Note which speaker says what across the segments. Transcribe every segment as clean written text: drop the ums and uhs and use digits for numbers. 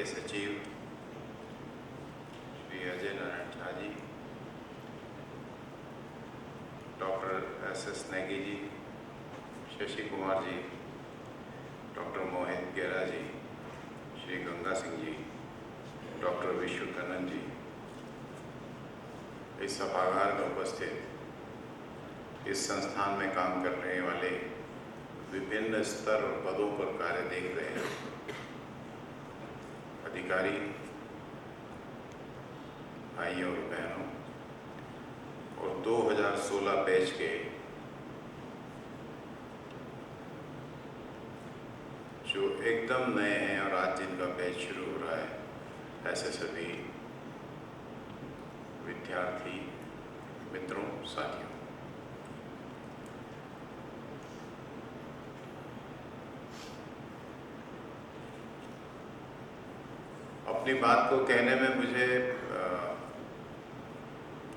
Speaker 1: के सचिव Shri Ajay Narayan Jha ji, doctor S Negi ji, Shashi Kumar ji, doctor मोहित गेरा जी, श्री गंगा सिंह जी, डॉक्टर विश्व कन्नन जी, इस सभागार में उपस्थित इस संस्थान में काम करने वाले विभिन्न स्तर और पदों पर कार्य देख रहे अधिकारी, भाइयों और बहनों, और 2016 बैच के जो एकदम नए हैं और आज जिनका बैच शुरू हो रहा है, ऐसे सभी विद्यार्थी मित्रों, साथियों, अपनी बात को कहने में मुझे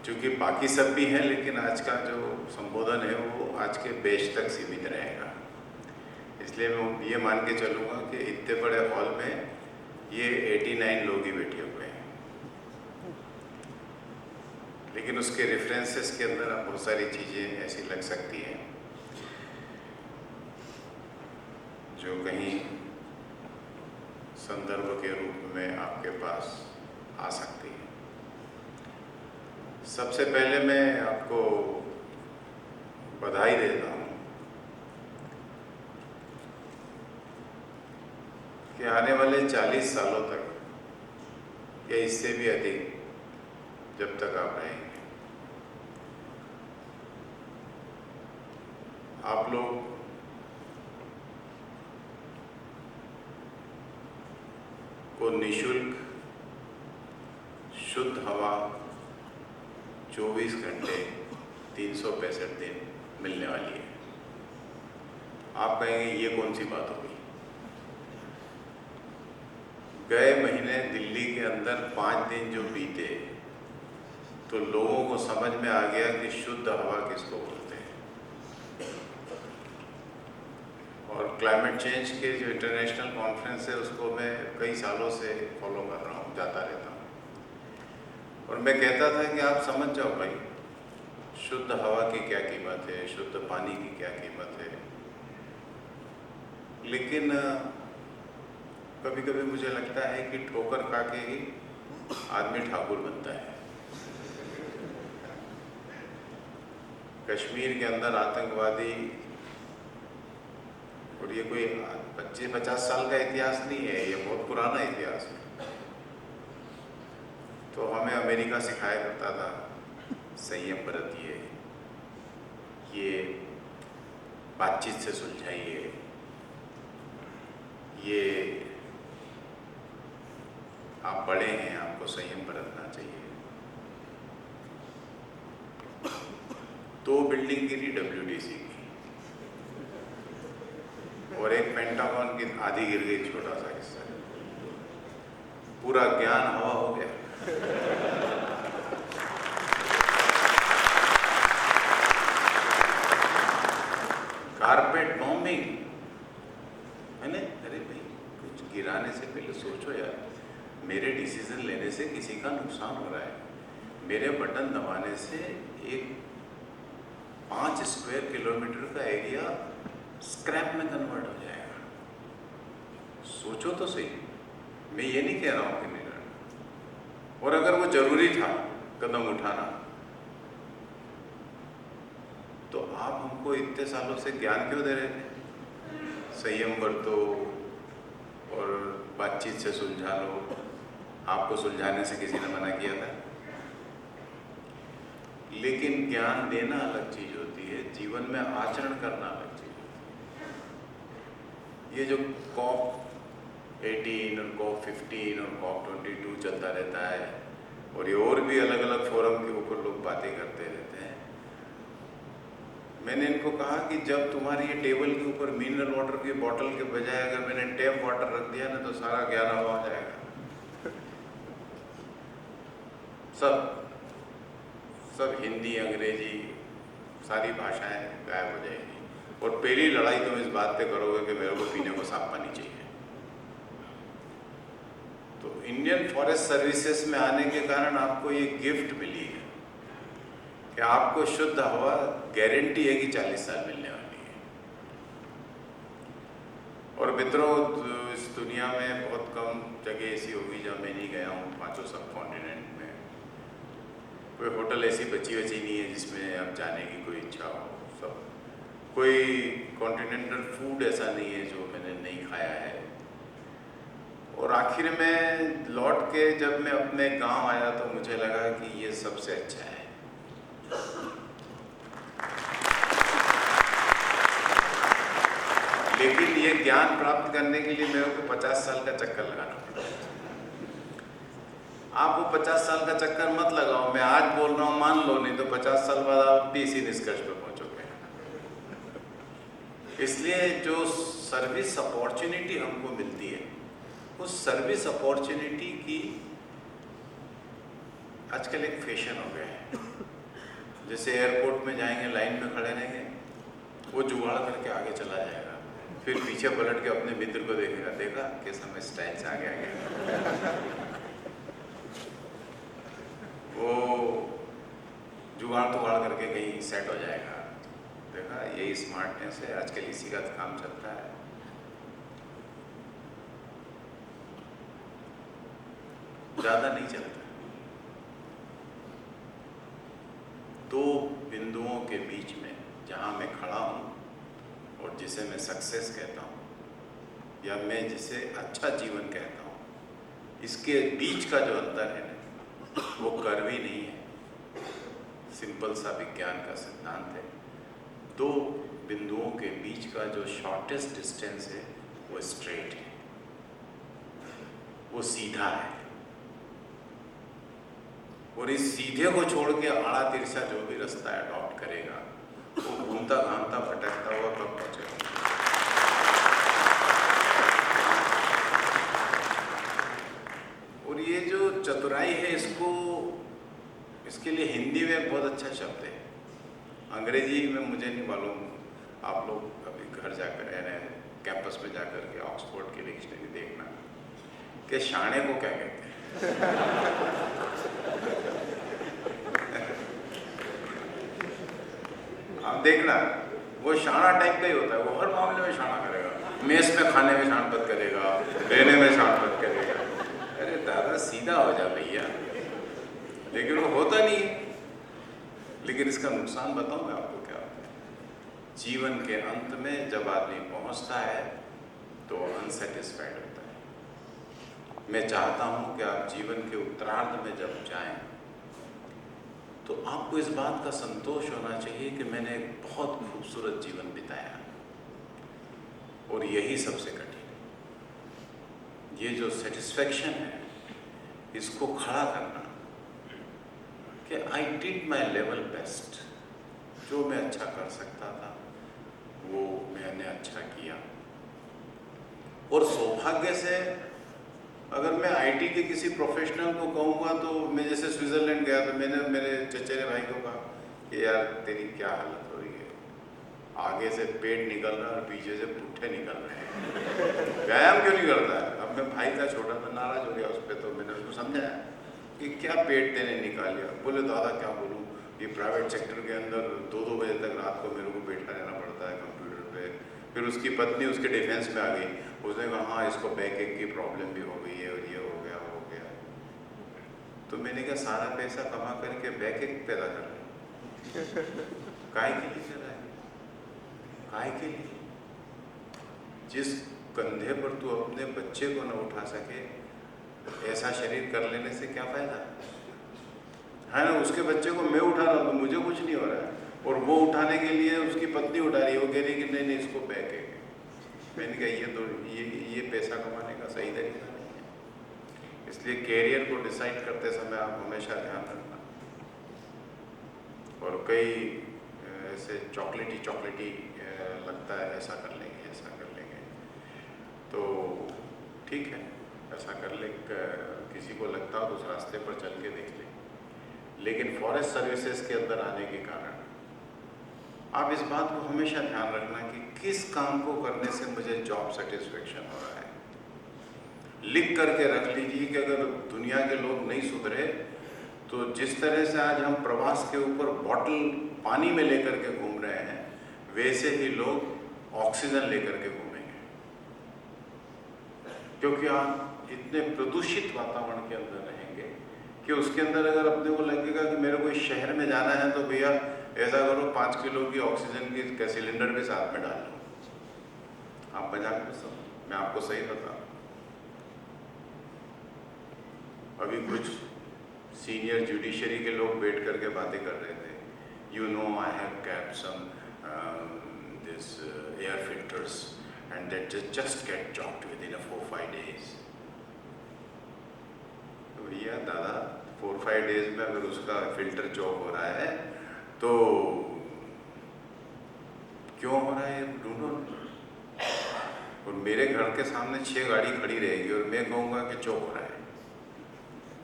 Speaker 1: चूँकि बाकी सब भी हैं, लेकिन आज का जो संबोधन है वो आज के बैच तक सीमित रहेगा। इसलिए मैं ये मान के चलूँगा कि इतने बड़े हॉल में ये 89 लोग ही बैठे हुए हैं, लेकिन उसके रेफरेंसेस के अंदर अब बहुत सारी चीज़ें ऐसी लग सकती हैं जो कहीं संदर्भ के रूप में आपके पास आ सकती है। सबसे पहले मैं आपको बधाई देता हूँ कि आने वाले 40 सालों तक या इससे भी अधिक, जब तक आप रहेंगे, आप लोग को निःशुल्क शुद्ध हवा 24 घंटे 365 दिन मिलने वाली है। आप कहेंगे ये कौन सी बात हो गई? गए महीने दिल्ली के अंदर 5 दिन जो बीते तो लोगों को समझ में आ गया कि शुद्ध हवा किसको बोलते हैं। और क्लाइमेट चेंज के जो इंटरनेशनल कॉन्फ्रेंस है उसको मैं कई सालों से फॉलो कर रहा हूँ, जाता रहता हूँ, और मैं कहता था कि आप समझ जाओ भाई, शुद्ध हवा की क्या कीमत है, शुद्ध पानी की क्या कीमत है। लेकिन कभी कभी मुझे लगता है कि ठोकर खा के ही आदमी ठाकुर बनता है। कश्मीर के अंदर आतंकवादी, और ये कोई 25-50 साल का इतिहास नहीं है, ये बहुत पुराना इतिहास है। तो हमें अमेरिका सिखाया करता था संयम बरतिए, ये बातचीत से सुलझाइए, ये आप बड़े हैं, आपको संयम बरतना चाहिए। 2 बिल्डिंग गिरी WDC की, और एक पेंटागन की आधी गिर गई, छोटा सा हिस्सा। पूरा ज्ञान हवा हो गया। कारपेट बॉम्बिंग है ना? अरे भाई, कुछ गिराने से पहले सोचो यार, मेरे डिसीजन लेने से किसी का नुकसान हो रहा है, मेरे बटन दबाने से एक 5 स्क्वायर किलोमीटर का एरिया स्क्रैप में कन्वर्ट हो जाएगा। सोचो तो सही। मैं ये नहीं कह रहा हूँ कि नहीं करना, और अगर वो जरूरी था कदम उठाना, तो आप हमको इतने सालों से ज्ञान क्यों दे रहे थे? संयम बरतो और बातचीत से सुलझा लो। आपको सुलझाने से किसी ने मना किया था? लेकिन ज्ञान देना अलग चीज होती है, जीवन में आचरण करना अलग चीज होती है। ये जो COP 18 और COP 15 और COP 22 चलता रहता है, और ये और भी अलग अलग फोरम के ऊपर लोग बातें करते रहते हैं। मैंने इनको कहा कि जब तुम्हारी ये टेबल के ऊपर मिनरल वाटर की बोतल के बजाय अगर मैंने टैप वाटर रख दिया ना, तो सारा ज्ञान हवा हो जाएगा। सब हिंदी, अंग्रेजी, सारी भाषाएं गायब हो जाएंगी, और पहली लड़ाई तुम इस बात पे करोगे कि मेरे को पीने को साफ पानी चाहिए। इंडियन फॉरेस्ट सर्विसेज में आने के कारण आपको ये गिफ्ट मिली है कि आपको शुद्ध हवा गारंटी है कि 40 साल मिलने वाली है। और मित्रों, इस दुनिया में बहुत कम जगह ऐसी होगी जहाँ मैं नहीं गया हूँ, 5 सब कॉन्टिनेंट में। कोई होटल ऐसी बची नहीं है जिसमें अब जाने की कोई इच्छा हो। सब कोई कॉन्टिनेंटल फूड ऐसा नहीं है जो मैंने नहीं खाया है। और आखिर में लौट के जब मैं अपने गांव आया तो मुझे लगा कि ये सबसे अच्छा है। लेकिन ये ज्ञान प्राप्त करने के लिए मेरे को 50 साल का चक्कर लगाना पड़ा। आप वो 50 साल का चक्कर मत लगाओ। मैं आज बोल रहा हूँ, मान लो, नहीं तो 50 साल बाद आप भी इसी निष्कर्ष पर पहुंचोगे। इसलिए जो सर्विस अपॉर्चुनिटी हमको मिलती है, उस सर्विस अपॉर्चुनिटी की आजकल एक फैशन हो गया है। जैसे एयरपोर्ट में जाएंगे, लाइन में खड़े रहेंगे, वो जुगाड़ करके आगे चला जाएगा, फिर पीछे पलट के अपने मित्र को देखेगा, देखा कैसा मैं स्टाइल से आगे आ गया। वो जुगाड़ तुगाड़ करके कहीं सेट हो जाएगा। देखा, यही स्मार्टनेस है, आजकल इसी का काम चलता है। ज़्यादा नहीं चलता। 2 बिंदुओं के बीच में जहाँ मैं खड़ा हूँ और जिसे मैं सक्सेस कहता हूँ, या मैं जिसे अच्छा जीवन कहता हूँ, इसके बीच का जो अंतर है ना, वो कर्व ही नहीं है। सिंपल सा विज्ञान का सिद्धांत है। 2 बिंदुओं के बीच का जो शॉर्टेस्ट डिस्टेंस है वो स्ट्रेट है, वो सीधा है। और इस सीधे को छोड़ के आड़ा तिरछा जो भी रास्ता अडॉप्ट करेगा, वो घूमता घामता भटकता हुआ कब पहुंचेगा। और ये जो चतुराई है, इसके लिए हिंदी में बहुत अच्छा शब्द है। अंग्रेजी में मुझे नहीं मालूम। आप लोग अभी घर जाकर कैंपस में जाकर के ऑक्सफोर्ड की डिक्शनरी देखना कि शाणे को क्या कहते हैं। आप देखना, वो शाणा टाइप का ही होता है। वो हर मामले में शाणा करेगा, मेस में खाने में शानपत करेगा, रहने में शानपत करेगा। अरे दादा, सीधा हो जा भैया। लेकिन वो होता नहीं है। लेकिन इसका नुकसान बताऊं मैं आपको क्या होता है। जीवन के अंत में जब आदमी पहुंचता है तो अनसेटिस्फाइड होता है। मैं चाहता हूं कि आप जीवन के उत्तरार्ध में जब जाएं तो आपको इस बात का संतोष होना चाहिए कि मैंने एक बहुत खूबसूरत जीवन बिताया। और यही सबसे कठिन है। ये जो सेटिस्फेक्शन है, इसको खड़ा करना कि I did my level best. जो मैं अच्छा कर सकता था वो मैंने अच्छा किया। और सौभाग्य से अगर मैं आईटी के किसी प्रोफेशनल को कहूँगा तो मैं जैसे स्विट्जरलैंड गया तो मैंने मेरे चचेरे भाई को कहा कि यार तेरी क्या हालत हो रही है, आगे से पेट निकल रहा है और पीछे से पुट्ठे निकल रहे हैं, व्यायाम क्यों नहीं करता है। अब मैं भाई था छोटा, मैं नाराज हो गया उस पर। तो मैंने उसको समझाया कि क्या पेट तेने निकाल लिया। बोले दादा क्या बोलूँ, ये प्राइवेट सेक्टर के अंदर 2-2 बजे तक रात को मेरे को बैठा रहना पड़ता है कंप्यूटर पे। फिर उसकी पत्नी उसके डिफेंस में आ गई। उसने कहा हाँ, इसको बैक एक की प्रॉब्लम भी हो गई है और ये हो गया हो गया। तो मैंने कहा सारा पैसा कमा करके बैक एक पैदा कर रहे, काय के लिए कर रहा है, काय के लिए। जिस कंधे पर तू अपने बच्चे को न उठा सके, ऐसा शरीर कर लेने से क्या फायदा है ना। उसके बच्चे को मैं उठा रहा हूँ तो मुझे कुछ नहीं हो रहा है, और वो उठाने के लिए उसकी पत्नी उठा रही है। वो कह रही कि नहीं इसको बैक है। मैंने कहा ये पैसा कमाने का सही तरीका नहीं है। इसलिए कैरियर को डिसाइड करते समय आप हमेशा ध्यान रखना। और कई ऐसे चॉकलेटी लगता है ऐसा कर लेंगे ऐसा कर लेंगे, तो ठीक है ऐसा कर ले। किसी को लगता हो तो उस रास्ते पर चल के देख ले। लेकिन फॉरेस्ट सर्विसेज के अंदर आने के कारण आप इस बात को हमेशा ध्यान रखना कि किस काम को करने से मुझे जॉब सेटिस्फेक्शन हो रहा है। लिख करके रख लीजिए कि अगर दुनिया के लोग नहीं सुधरे तो जिस तरह से आज हम प्रवास के ऊपर बॉटल पानी में लेकर के घूम रहे हैं, वैसे ही लोग ऑक्सीजन लेकर के घूमेंगे, क्योंकि आप इतने प्रदूषित वातावरण के अंदर रहेंगे कि उसके अंदर अगर अपने को लगेगा कि मेरे को इस शहर में जाना है तो भैया ऐसा करो 5 किलो की ऑक्सीजन की सिलेंडर भी साथ में डाल लो। आप मजाक में समझ, मैं आपको सही बता, अभी कुछ सीनियर जुडिशरी के लोग बैठ करके बातें कर रहे थे, you know I have kept some this air filters and that just get choked within 4-5 days। तो भैया दादा 4-5 days में अगर उसका फिल्टर चॉक हो रहा है तो क्यों हो रहा है ढूंढो। और मेरे घर के सामने 6 गाड़ी खड़ी रहेगी और मैं कहूँगा कि चौक हो रहा है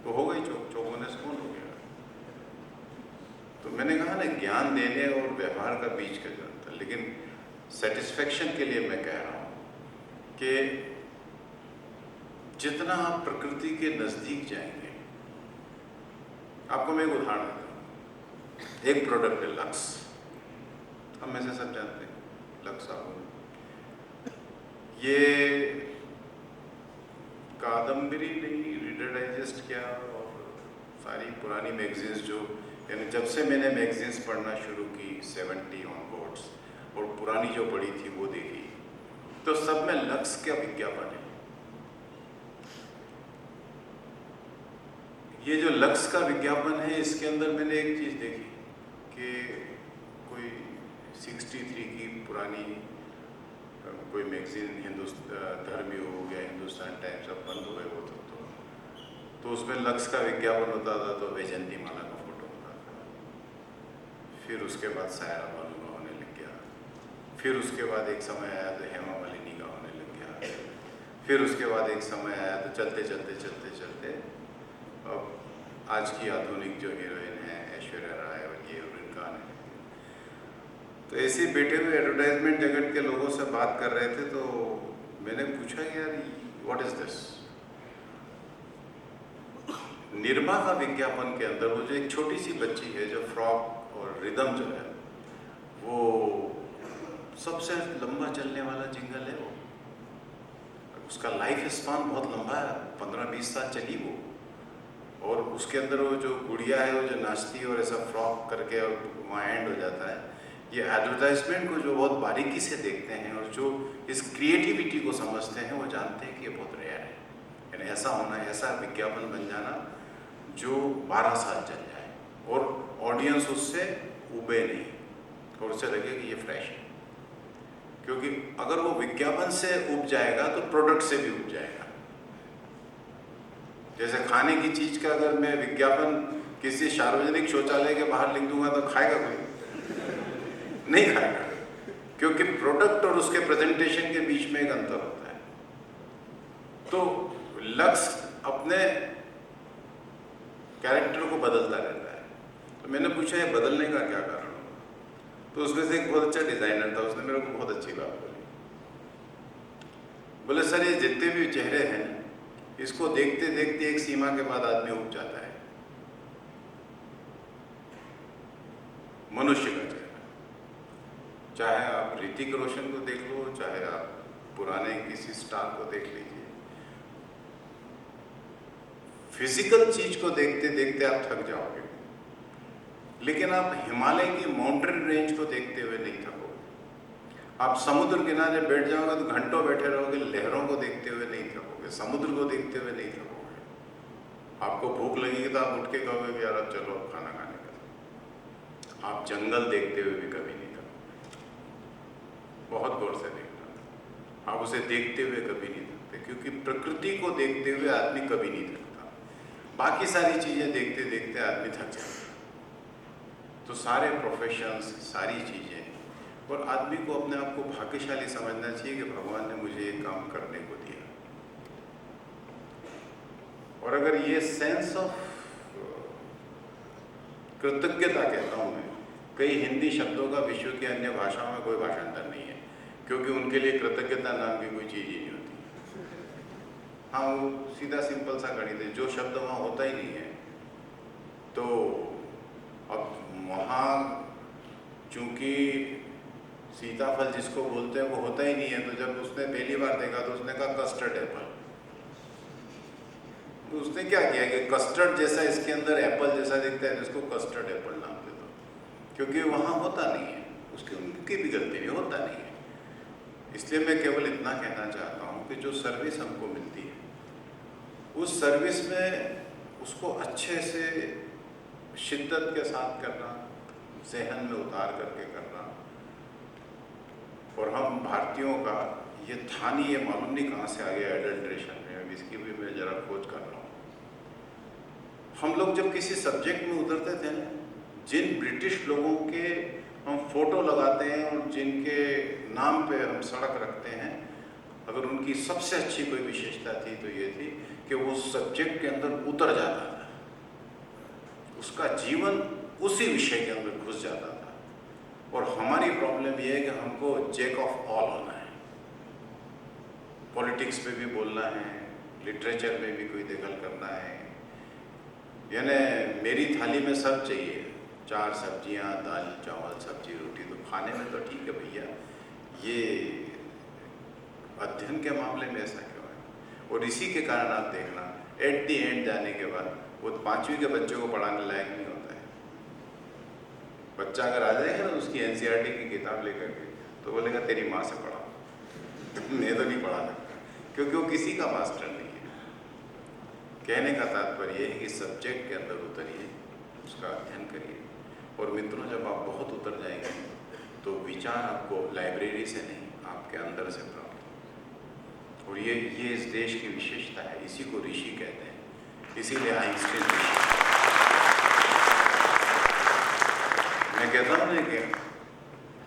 Speaker 1: तो हो गई चौक, चौक होने से कौन हो गया। तो मैंने कहा ना, ज्ञान देने और व्यवहार का बीच का जो अंतर। लेकिन सेटिस्फेक्शन के लिए मैं कह रहा हूँ कि जितना आप प्रकृति के नज़दीक जाएंगे, आपको मैं एक उदाहरण देता हूँ। एक प्रोडक्ट है लक्स, हम में से सब जानते हैं लक्स साबुन। ये कादम्बरी नहीं, रीडर डाइजेस्ट क्या और सारी पुरानी मैगजीन्स जो, यानी जब से मैंने मैगजीन्स पढ़ना शुरू की 70 ऑनवर्ड्स और पुरानी जो पढ़ी थी वो देखी, तो सब में लक्स का विज्ञापन है। ये जो लक्स का विज्ञापन है, इसके अंदर मैंने एक चीज़ देखी कि कोई 63 की पुरानी कोई मैगजीन, हिंदुस्तान धर्मयुग या हिंदुस्तान टाइम्स, अब बंद हुए वो तो उसमें लक्स का विज्ञापन होता था तो वैजयंती माला का फोटो होता था। फिर उसके बाद सायरा बानू का होने लग गया, फिर उसके बाद एक समय आया तो हेमा मालिनी का होने लग गया, फिर उसके बाद एक समय आया तो चलते चलते चलते चलते अब आज की आधुनिक जो हीरोइन है ऐश्वर्या राय और ये और इनका आने लग गया। तो ऐसे बैठे हुए एडवर्टाइजमेंट जगत के लोगों से बात कर रहे थे तो मैंने पूछा कि यार व्हाट इज दिस। निरमा का विज्ञापन के अंदर वो जो एक छोटी सी बच्ची है जो फ्रॉक और रिदम जो है वो सबसे लंबा चलने वाला जिंगल है वो, उसका लाइफ स्पान बहुत लंबा है, 15-20 साल चली वो। और उसके अंदर वो जो गुड़िया है वो जो नाचती है और ऐसा फ्रॉक करके और वहाँ एंड हो जाता है। ये एडवर्टाइजमेंट को जो बहुत बारीकी से देखते हैं और जो इस क्रिएटिविटी को समझते हैं वो जानते हैं कि ये बहुत रेयर है। यानी ऐसा होना, ऐसा विज्ञापन बन जाना जो 12 साल चल जाए और ऑडियंस उससे उबे नहीं और उसे लगे कि ये फ्रेश है। क्योंकि अगर वो विज्ञापन से उब जाएगा तो प्रोडक्ट से भी उब जाएगा। जैसे खाने की चीज का अगर मैं विज्ञापन किसी सार्वजनिक शौचालय के बाहर लिख दूंगा तो खाएगा कोई? नहीं खाएगा, क्योंकि प्रोडक्ट और उसके प्रेजेंटेशन के बीच में एक अंतर होता है। तो लक्स अपने कैरेक्टर को बदलता रहता है। तो मैंने पूछा ये बदलने का क्या कारण होगा? तो उसमें से एक बहुत अच्छा डिजाइनर था, उसने मेरे को बहुत अच्छी बात बोली। बोले सर ये जितने भी चेहरे हैं इसको देखते देखते एक सीमा के बाद आदमी उब जाता है। मनुष्य का चेहरा, चाहे आप ऋतिक रोशन को देख लो, चाहे आप पुराने किसी स्टार को देख लीजिए, फिजिकल चीज को देखते देखते आप थक जाओगे, लेकिन आप हिमालय की माउंटेन रेंज को देखते हुए नहीं थकोगे। आप समुद्र किनारे बैठ जाओगे तो घंटों बैठे रहोगे, लहरों को देखते हुए नहीं थकोगे, समुद्र को देखते हुए नहीं थकोगे। आपको भूख लगेगी तो आप उठ के कहोगे कि यार अब चलो अब खाना खाने का। आप जंगल देखते हुए भी कभी नहीं थकोगे। बहुत गौर से देखना, आप उसे देखते हुए कभी नहीं थकते, क्योंकि प्रकृति को देखते हुए आदमी कभी नहीं थकता। बाकी सारी चीजें देखते देखते आदमी थक जाता है। तो सारे प्रोफेशंस, सारी चीजें, और आदमी को अपने आप को भाग्यशाली समझना चाहिए कि भगवान ने मुझे ये काम करने को दिया। और अगर ये सेंस ऑफ कृतज्ञता कहता हूं मैं, कई हिंदी शब्दों का विश्व की अन्य भाषाओं में कोई भाषांतर नहीं है, क्योंकि उनके लिए कृतज्ञता नाम की कोई चीज ही नहीं होती। हाँ वो सीधा सिंपल सा गणित है, जो शब्द वहाँ होता ही नहीं है। तो अब वहाँ चूंकि सीताफल जिसको बोलते हैं वो होता ही नहीं है, तो जब उसने पहली बार देखा तो उसने कहा कस्टर्ड एप्पल। तो उसने क्या किया कि कस्टर्ड जैसा इसके अंदर एप्पल जैसा दिखता है, जिसको कस्टर्ड एप्पल नाम दे दो, क्योंकि वहाँ होता नहीं है। उसकी उनकी भी गलती नहीं, होता नहीं है। इसलिए मैं केवल इतना कहना चाहता हूँ कि जो सर्विस हमको मिलती है, उस सर्विस में उसको अच्छे से शिद्दत के साथ करना, जहन में उतार करके करना। और हम भारतीयों का ये था नहीं, ये मालूम नहीं कहाँ से आ गया एडल्ट्रेशन में, अब इसकी भी मैं ज़रा खोज कर रहा हूँ। हम लोग जब किसी सब्जेक्ट में उतरते थे ना, जिन ब्रिटिश लोगों के हम फोटो लगाते हैं और जिनके नाम पे हम सड़क रखते हैं, अगर उनकी सबसे अच्छी कोई विशेषता थी तो ये थी कि वो सब्जेक्ट के अंदर उतर जाता था, उसका जीवन उसी विषय के अंदर घुस जाता था। और हमारी प्रॉब्लम ये है कि हमको जैक ऑफ ऑल होना है, पॉलिटिक्स पे भी बोलना है, लिटरेचर में भी कोई दखल करना है। यानी मेरी थाली में सब चाहिए, 4 सब्जियां, दाल चावल सब्जी रोटी, तो खाने में तो ठीक है भैया, ये अध्ययन के मामले में ऐसा क्यों है? और इसी के कारण आप देखना एट द एंड जाने के बाद वो 5वीं के बच्चों को पढ़ाने लायक नहीं होता है। बच्चा अगर आ जाएगा ना उसकी एनसीईआरटी की किताब लेकर के, तो बोलेगा तेरी माँ से पढ़ा मैं तो नहीं पढ़ा सकता, क्योंकि वो किसी का मास्टर नहीं है। कहने का तात्पर्य ये है कि सब्जेक्ट के अंदर उतरिए, उसका अध्ययन करिए। और मित्रों, जब आप बहुत उतर जाएंगे तो विचार आपको लाइब्रेरी से नहीं, आपके अंदर से प्राप्त। और ये इस देश की विशेषता है, इसी को ऋषि कहते हैं। इसीलिए आइंस्टीन ऋषि, मैं कहता हूँ ना कि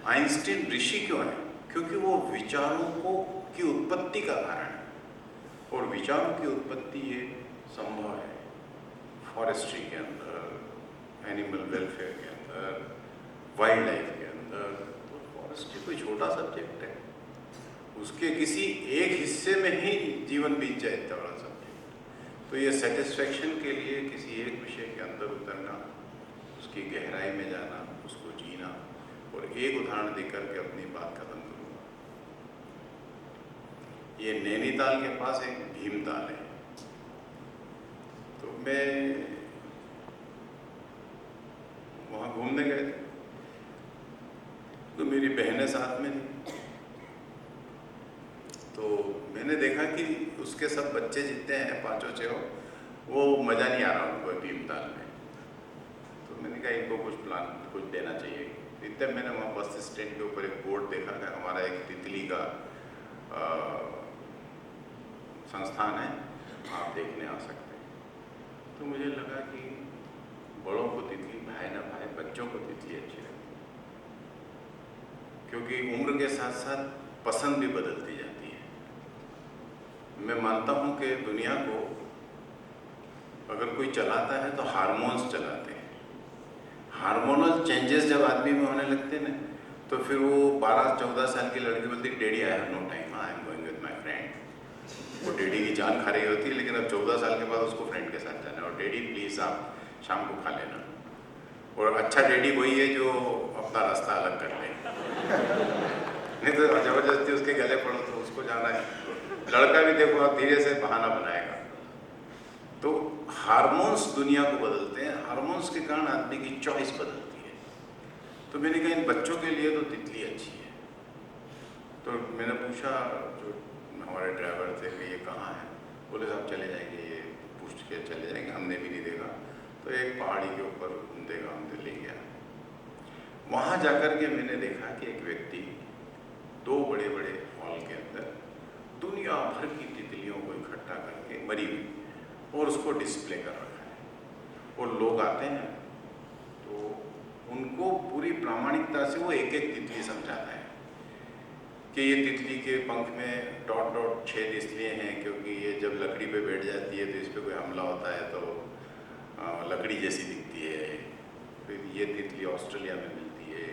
Speaker 1: आइंस्टीन ऋषि क्यों है? क्योंकि वो विचारों की उत्पत्ति का कारण है। और विचारों की उत्पत्ति ये संभव है फॉरेस्ट्री के अंदर, एनिमल वेलफेयर के अंदर, वाइल्ड लाइफ के अंदर। तो फॉरेस्ट्री कोई छोटा सब्जेक्ट है, उसके किसी एक हिस्से में ही जीवन बीत जाए इतना बड़ा सब्जेक्ट। तो ये सेटिस्फेक्शन के लिए किसी एक विषय के अंदर उतरना, उसकी गहराई में जाना, उसको जीना। और एक उदाहरण देकर के अपनी बात खत्म करूँगा। ये नैनीताल के पास एक भीमताल है। तो मैं वहाँ घूमने गए थे, तो मेरी बहनें साथ में थी। तो मैंने देखा कि उसके सब बच्चे जितने हैं, 5-6, वो मज़ा नहीं आ रहा उनको भीमताल में। तो मैंने कहा इनको कुछ देना चाहिए। इतने मैंने वहाँ बस स्टैंड के ऊपर एक बोर्ड देखा कि हमारा एक तितली का संस्थान है, आप देखने आ सकते हैं। तो मुझे लगा कि बड़ों को तितली भाए ना भाए, बच्चों को तितली अच्छी लगती, क्योंकि उम्र के साथ साथ पसंद भी बदलती जाती है। मैं मानता हूँ कि दुनिया को अगर कोई चलाता है तो हार्मोन्स चलाते हैं। हार्मोनल चेंजेस जब आदमी में होने लगते हैं ना, तो फिर वो 12-14 साल की लड़की बोलती है daddy I have no time, I am going with my friend. वो डैडी की जान खा रही होती है, लेकिन अब 14 साल के बाद उसको फ्रेंड के साथ जाना है। और डैडी प्लीज़ आप शाम को खा लेना। और अच्छा डैडी वही है जो अपना रास्ता अलग कर ले नहीं तो ज़बरदस्ती उसके गले पड़ो तो उसको जाना है। लड़का भी देखो आप धीरे से बहाना बनाएगा। तो हार्मोन्स दुनिया को बदलते हैं, हार्मोन्स के कारण आदमी की चॉइस बदलती है। तो मैंने कहा इन बच्चों के लिए तो तितली अच्छी है। तो मैंने पूछा जो हमारे ड्राइवर थे कि ये कहाँ है? बोले साहब चले जाएंगे, ये पूछ के चले जाएंगे, हमने भी नहीं देखा। तो एक पहाड़ी के ऊपर देखा, हमने ले गया। वहाँ जाकर के मैंने देखा कि एक व्यक्ति 2 बड़े-बड़े हॉल के अंदर दुनिया भर की तितलियों को इकट्ठा करके मरी हुई और उसको डिस्प्ले कर रखा है। और लोग आते हैं तो उनको पूरी प्रामाणिकता से वो एक-एक तितली समझाता है कि ये तितली के पंख में डॉट छेद इसलिए हैं क्योंकि ये जब लकड़ी पे बैठ जाती है तो इस पर कोई हमला होता है तो लकड़ी जैसी दिखती है। फिर ये तितली ऑस्ट्रेलिया में मिलती है,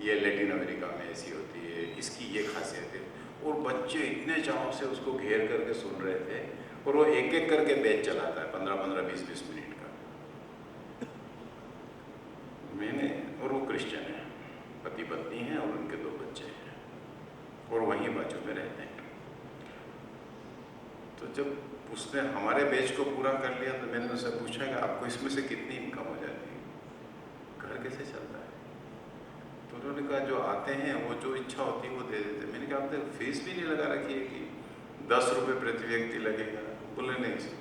Speaker 1: ये लैटिन अमेरिका में ऐसी होती है, इसकी ये खासियत है। और बच्चे इतने चाव से उसको घेर करके सुन रहे थे, और वो एक एक करके बैच चलाता है 15-15, 20-20 मिनट का। मैंने, और वो क्रिश्चियन है, पति पत्नी हैं और उनके 2 बच्चे हैं, और वहीं बाजू में रहते हैं। तो जब उसने हमारे बैच को पूरा कर लिया तो मैंने उससे पूछा कि आपको इसमें से कितनी इनकम हो जाती है, घर कैसे चलता है? तो उन्होंने कहा जो आते हैं वो जो इच्छा होती है वो दे देते। मैंने कहा आपने फीस भी नहीं लगा रखी है कि 10 रुपये प्रति व्यक्ति लगेगा? बोले नहीं सर,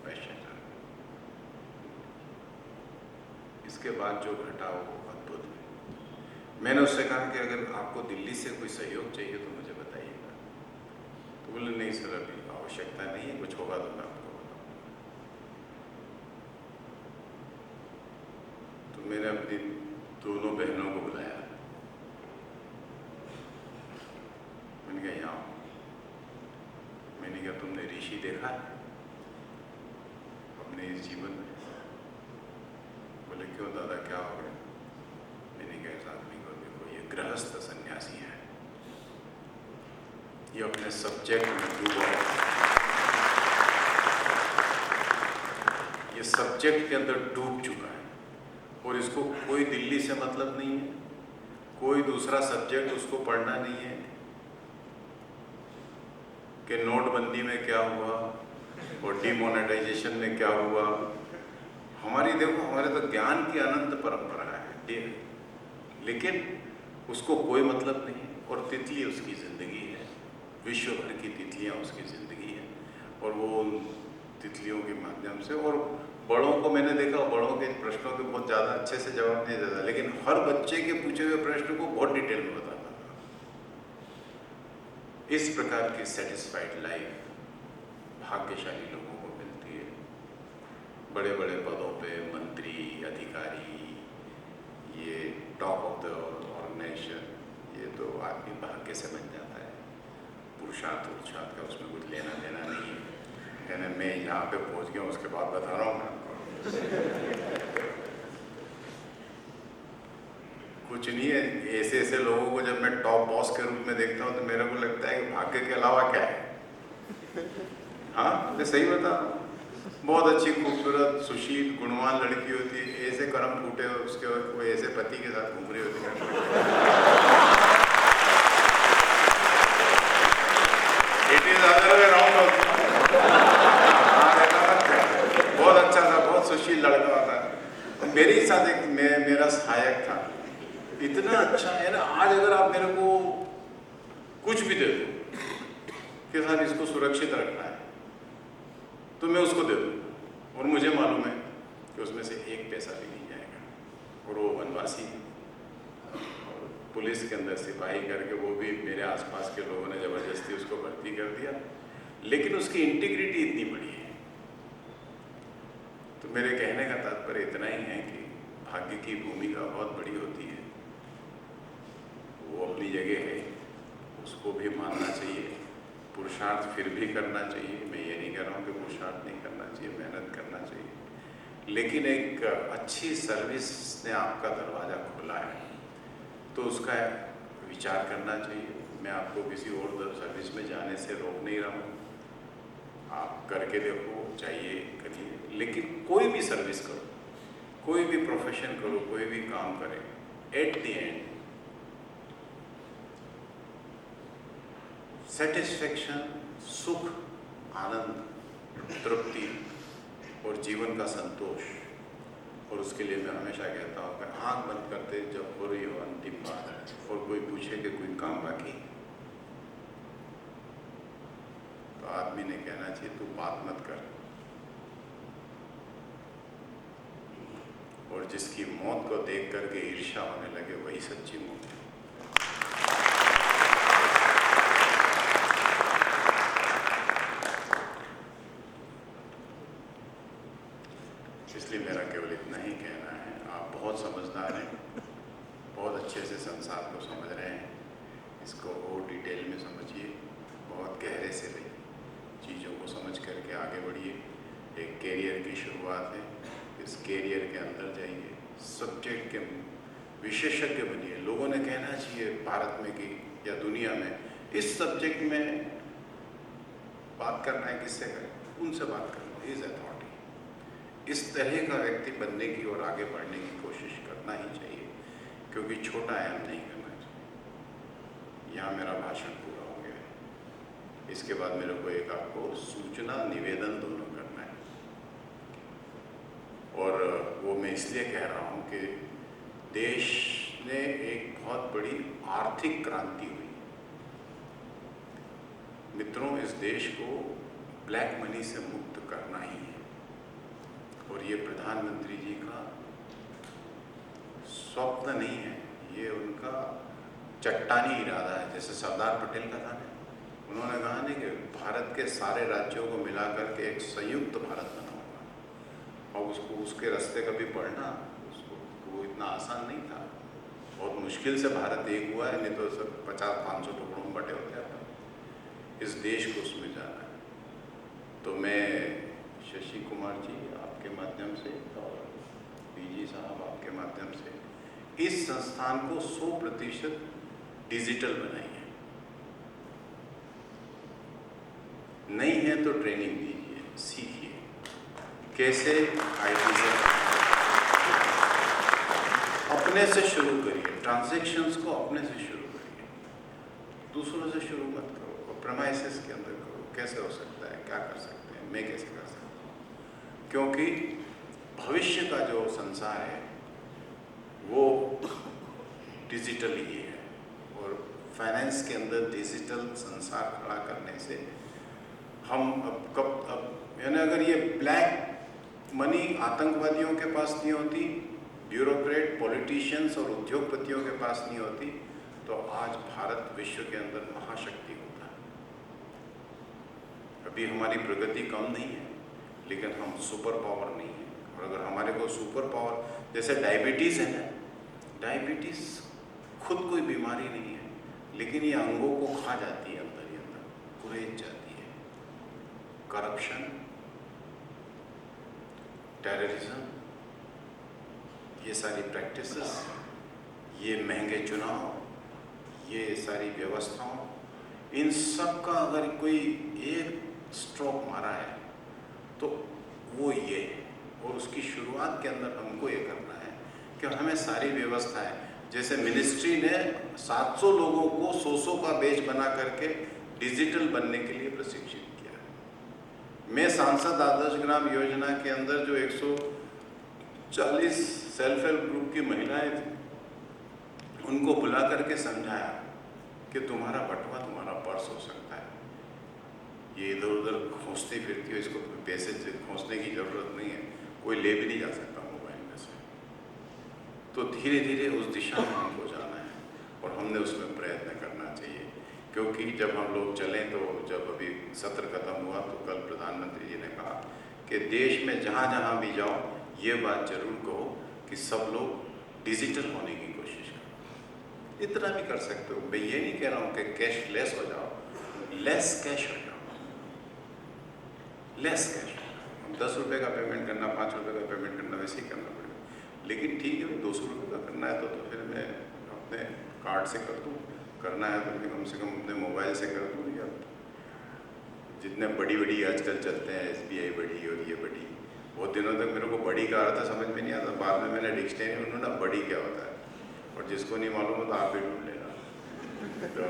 Speaker 1: पैसे का। इसके बाद जो घटा वो अद्भुत है। मैंने उससे कहा कि अगर आपको दिल्ली से कोई सहयोग चाहिए तो मुझे बताइएगा। तो बोले नहीं सर, अभी आवश्यकता नहीं है, कुछ होगा तो मैं आपको बताऊँ। तो मैंने अपनी दोनों बहनों को बुलाया, मैंने कहा यहाँ आओ। मैंने कहा तुमने ऋषि देखा है अपने इस जीवन में? बोले क्यों दादा, क्या हो गया? मैंने कहा इस आदमी को देखो, ये गृहस्थ सन्यासी है, ये अपने सब्जेक्ट में डूबा है, ये सब्जेक्ट के अंदर डूब चुका है, और इसको कोई दिल्ली से मतलब नहीं है, कोई दूसरा सब्जेक्ट उसको पढ़ना नहीं है कि नोटबंदी में क्या हुआ और डिमोनेटाइजेशन में क्या हुआ। हमारी देखो, हमारे तो ज्ञान की अनंत परंपरा है, लेकिन उसको कोई मतलब नहीं। और तितली उसकी ज़िंदगी है, विश्व भर की तितलियाँ उसकी ज़िंदगी है, और वो उन तितलियों के माध्यम से। और बड़ों को मैंने देखा, बड़ों के प्रश्नों के बहुत ज़्यादा अच्छे से जवाब नहीं देता, लेकिन हर बच्चे के पूछे हुए प्रश्न को बहुत डिटेल में बताता था। इस प्रकार की सेटिस्फाइड लाइफ भाग्यशाली लोगों को मिलती है। बड़े बड़े पदों पे मंत्री, अधिकारी, ये टॉप ऑफ द ऑर्गेनाइजेशन, ये तो आदमी भाग्य से बन जाता है। पुरुषार्थ उरुषार्थ का उसमें कुछ लेना देना नहीं है। यानी मैं यहाँ पे पहुँच गया, उसके बाद बता रहा हूँ मैं आपको। कुछ नहीं है। ऐसे ऐसे लोगों को जब मैं टॉप बॉस के रूप में देखता हूँ तो मेरे को लगता है कि भाग्य के अलावा क्या है। हाँ, मैं सही बता रहा हूँ। बहुत अच्छी, खूबसूरत, सुशील, गुणवान लड़की होती है, ऐसे कर्म फूटे उसके, वो ऐसे पति के साथ घूम रही होती है। It is other way round. बहुत अच्छा था, बहुत सुशील लड़का था। मेरे साथ एक मेरा सहायक था, इतना अच्छा है ना। आज अगर आप मेरे को कुछ भी दे दो कि सर इसको सुरक्षित रखना है, तो मैं उसको दे दूँ, और मुझे मालूम है कि उसमें से 1 पैसा भी नहीं जाएगा। और वो वनवासी, और पुलिस के अंदर सिपाही करके वो भी मेरे आसपास के लोगों ने ज़बरदस्ती उसको भर्ती कर दिया, लेकिन उसकी इंटीग्रिटी इतनी बड़ी है। तो मेरे कहने का तात्पर्य इतना ही है कि भाग्य की भूमिका बहुत बड़ी होती है। वो अपनी जगह है, उसको भी मानना चाहिए। पुरुषार्थ फिर भी करना चाहिए, मैं ये नहीं कह रहा हूँ कि पुरुषार्थ नहीं करना चाहिए, मेहनत करना चाहिए, लेकिन एक अच्छी सर्विस ने आपका दरवाज़ा खोला है तो उसका विचार करना चाहिए। मैं आपको किसी और सर्विस में जाने से रोक नहीं रहा हूँ, आप करके देखो, चाहिए करिए, लेकिन कोई भी सर्विस करो, कोई भी प्रोफेशन करो, कोई भी काम करें, एट द एंड सेटिस्फेक्शन, सुख, आनंद, तृप्ति और जीवन का संतोष। और उसके लिए मैं हमेशा कहता हूँ कि आँख बंद करते जब हो रही हो अंतिम बात और कोई पूछे कि कोई काम बाकी, तो आदमी ने कहना चाहिए तू बात मत कर। और जिसकी मौत को देख करके ईर्ष्या होने लगे, वही सच्ची मौत है। इसलिए मेरा केवल इतना ही कहना है, आप बहुत समझदार हैं, बहुत अच्छे से संसार को समझ रहे हैं, इसको और डिटेल में समझिए, बहुत गहरे से रहिए, चीज़ों को समझ करके आगे बढ़िए। एक कैरियर की शुरुआत है, इस कैरियर के अंदर जाइए, सब्जेक्ट के विशेषज्ञ बनिए। लोगों ने कहना चाहिए भारत में कि या दुनिया में इस सब्जेक्ट में बात करना है, किससे करें? उनसे बात करना, इज अथॉरिटी। इस तरह का व्यक्ति बनने की और आगे बढ़ने की कोशिश करना ही चाहिए, क्योंकि छोटा आयाम नहीं करना चाहिए। यहाँ मेरा भाषण पूरा हो गया है। इसके बाद मेरे को एक आपको सूचना निवेदन दोनों करना है, और वो मैं इसलिए कह रहा हूँ कि देश ने एक बहुत बड़ी आर्थिक क्रांति हुई। मित्रों, इस देश को ब्लैक मनी से मुक्त करना ही है, और ये प्रधानमंत्री जी का स्वप्न नहीं है, ये उनका चट्टानी इरादा है। जैसे सरदार पटेल का था ना, उन्होंने कहा नहीं कि भारत के सारे राज्यों को मिलाकर के एक संयुक्त भारत बनाऊंगा, और उसको उसके रास्ते कभी बढ़ना उसको वो इतना आसान नहीं था। बहुत मुश्किल से भारत एक हुआ है, नहीं तो सब 50-500 टुकड़ों में बटे होते हैं। इस देश को उसमें जाना है। तो मैं शशि कुमार जी आपके माध्यम से और बीजी साहब आपके माध्यम से इस संस्थान को 100% डिजिटल बनाइए। नहीं है तो ट्रेनिंग दीजिए, सीखिए कैसे IT से अपने से शुरू करिए। ट्रांजैक्शंस को अपने से शुरू करिए, दूसरों से शुरू मत करो। प्रेमाइसेस के अंदर करो, कैसे हो सकता है, क्या कर सकते हैं, मैं कैसे कर सकता हूँ। क्योंकि भविष्य का जो संसार है वो डिजिटल ही है, और फाइनेंस के अंदर डिजिटल संसार खड़ा करने से हम अब यानी अगर ये ब्लैक मनी आतंकवादियों के पास नहीं होती, ब्यूरोक्रेट, पॉलिटिशियंस और उद्योगपतियों के पास नहीं होती, तो आज भारत विश्व के अंदर महाशक्ति होता है। अभी हमारी प्रगति कम नहीं है, लेकिन हम सुपर पावर नहीं है। और अगर हमारे को सुपर पावर, जैसे डायबिटीज़ है ना, डायबिटीज़ खुद कोई बीमारी नहीं है, लेकिन ये अंगों को खा जाती है, अंदर ही अंदर कुरेद जाती है। करप्शन, टेररिज्म, ये सारी प्रैक्टिसेस, ये महंगे चुनाव, ये सारी व्यवस्थाओं, इन सब का अगर कोई एक स्ट्रोक मारा है तो वो ये है। और उसकी शुरुआत के अंदर हमको ये करना है कि हमें सारी व्यवस्थाएं, जैसे मिनिस्ट्री ने 700 लोगों को 100 का बैच बना करके डिजिटल बनने के लिए प्रशिक्षित किया। मैं सांसद आदर्श ग्राम योजना के अंदर जो 140 सेल्फ हेल्प ग्रुप की महिलाएं थी, उनको बुला करके समझाया कि तुम्हारा बटुआ तुम्हारा पर्स हो सकता है, ये इधर उधर खोजती फिरती हो, इसको पैसे खोजने की ज़रूरत नहीं है, कोई ले भी नहीं जा सकता मोबाइल में से। तो धीरे धीरे उस दिशा में हमको जाना है, और हमने उसमें प्रयत्न करना चाहिए। क्योंकि जब हम लोग चलें, तो जब अभी सत्र खत्म हुआ तो कल प्रधानमंत्री जी ने कहा कि देश में जहाँ जहाँ भी जाओ ये बात जरूर कहो कि सब लोग डिजिटल होने की कोशिश करो। इतना भी कर सकते हो। मैं ये नहीं कह रहा हूँ कि कैशलेस हो जाओ, लेस कैश हो जाओ, लेस कैश। 10 रुपये का पेमेंट करना, 5 रुपये का पेमेंट करना, वैसे ही करना पड़ेगा। लेकिन ठीक है, 200 रुपये का करना है तो फिर मैं अपने कार्ड से कर दूँ, करना है तो मैं कम से कम अपने मोबाइल से कर दूँ। या जितने बड़ी बड़ी आजकल चलते हैं, SBI बड़ी और ये बड़ी, बहुत दिनों तक मेरे को बड़ी का अर्थ समझ में नहीं आता। बाद में मैंने डिक्शनरी में ढूंढा बड़ी क्या होता है, और जिसको नहीं मालूम हो तो आप भी ढूंढ लेना। तो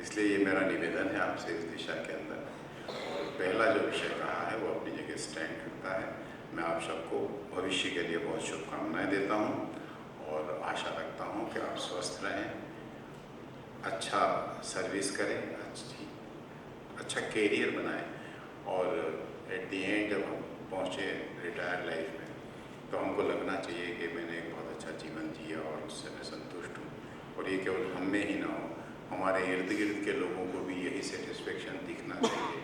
Speaker 1: इसलिए ये मेरा निवेदन है आपसे इस दिशा के अंदर। और पहला जो विषय कहा है वो अपनी जगह स्टैंड करता है। मैं आप सबको भविष्य के लिए बहुत शुभकामनाएं देता हूँ, और आशा रखता हूँ कि आप स्वस्थ रहें, अच्छा सर्विस करें, अच्छा कैरियर बनाएं, और एट दी एंड जब हम पहुँचे रिटायर लाइफ में तो हमको लगना चाहिए कि मैंने एक बहुत अच्छा जीवन जिया और उससे मैं संतुष्ट हूँ। और ये केवल हम में ही ना हो, हमारे इर्द गिर्द के लोगों को भी यही सेटिस्फेक्शन दिखना चाहिए,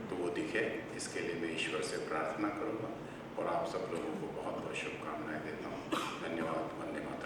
Speaker 1: तो वो दिखे। इसके लिए मैं ईश्वर से प्रार्थना करूँगा, और आप सब लोगों को बहुत बहुत शुभकामनाएं देता हूँ। धन्यवाद। वंदे मातरम।